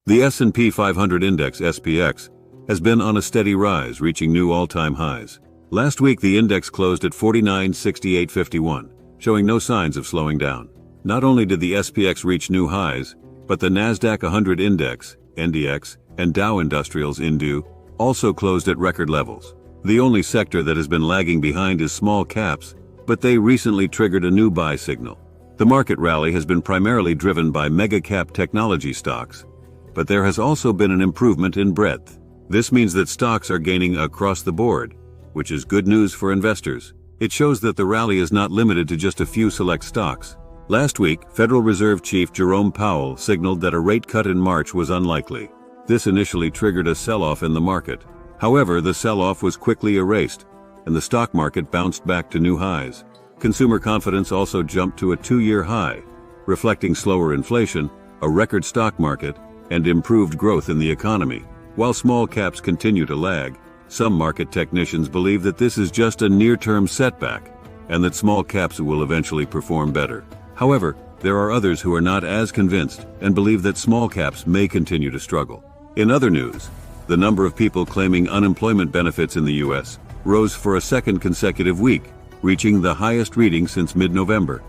The S&P 500 index SPX has been on a steady rise, reaching new all-time highs. Last week the index closed at 4968.51, showing no signs of slowing down. Not only did the SPX reach new highs, but the Nasdaq 100 index, NDX, and Dow Industrials INDU also closed at record levels. The only sector that has been lagging behind is small caps, but they recently triggered a new buy signal. The market rally has been primarily driven by mega-cap technology stocks, but there has also been an improvement in breadth. This means that stocks are gaining across the board, which is good news for investors. It shows that the rally is not limited to just a few select stocks. Last week, Federal Reserve Chief Jerome Powell signaled that a rate cut in March was unlikely. This initially triggered a sell-off in the market. However, the sell-off was quickly erased, and the stock market bounced back to new highs. Consumer confidence also jumped to a two-year high, reflecting slower inflation, a record stock market, and improved growth in the economy. While small caps continue to lag, some market technicians believe that this is just a near-term setback, and that small caps will eventually perform better. However, there are others who are not as convinced and believe that small caps may continue to struggle. In other news, the number of people claiming unemployment benefits in the U.S. rose for a second consecutive week, reaching the highest reading since mid-November.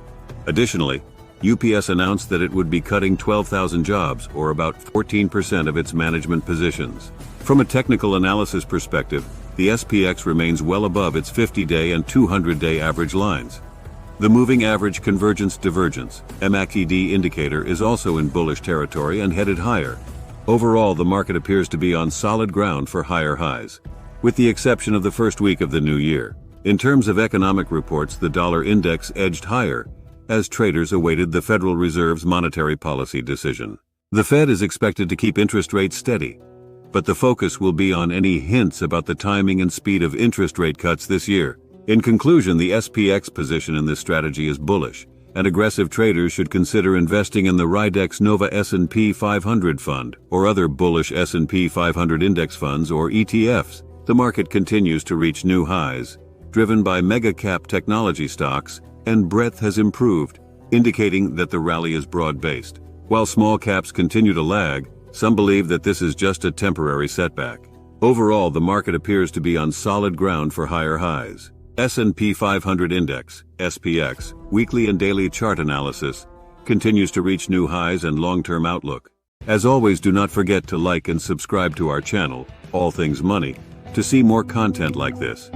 Additionally, UPS announced that it would be cutting 12,000 jobs, or about 14% of its management positions. From a technical analysis perspective, the SPX remains well above its 50-day and 200-day average lines. The moving average convergence divergence (MACD) indicator is also in bullish territory and headed higher. Overall, the market appears to be on solid ground for higher highs, with the exception of the first week of the new year. In terms of economic reports, the dollar index edged higher as traders awaited the Federal Reserve's monetary policy decision. The Fed is expected to keep interest rates steady, but the focus will be on any hints about the timing and speed of interest rate cuts this year. In conclusion, the SPX position in this strategy is bullish, and aggressive traders should consider investing in the Ridex Nova S&P 500 fund or other bullish S&P 500 index funds or ETFs. The market continues to reach new highs, driven by mega-cap technology stocks, and breadth has improved, indicating that the rally is broad-based. While small caps continue to lag, some believe that this is just a temporary setback. Overall, the market appears to be on solid ground for higher highs. S&P 500 Index, SPX, weekly and daily chart analysis, continues to reach new highs and long-term outlook. As always, do not forget to like and subscribe to our channel, All Things Money, to see more content like this.